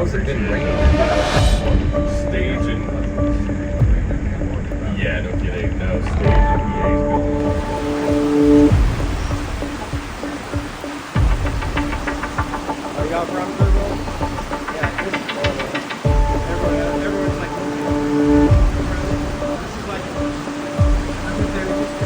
How's it been raining? Stage and yeah, no kidding. No, stage and EA's building. Are y'all from Google? Yeah, this is everyone's like, this is like, I think they were just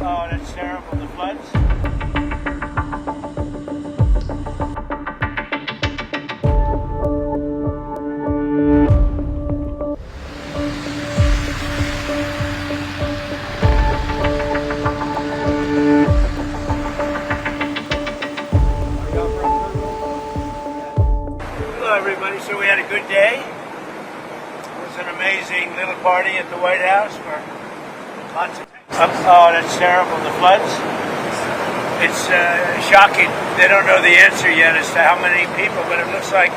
oh, that's terrible, the floods. Hello everybody, so we had a good day. It was an amazing little party at the White House for lots of... Oh, that's terrible, the floods. It's shocking. They don't know the answer yet as to how many people, but it looks like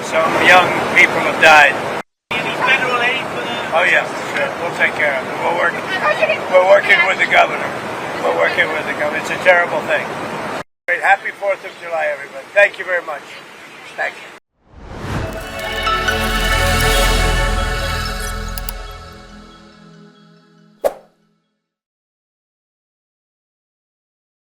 some young people have died. Any federal aid for the... Oh yeah, sure. We'll take care of it. We're working with the governor. We're working with the governor. It's a terrible thing. Happy 4th of July, everybody. Thank you very much. Thank you.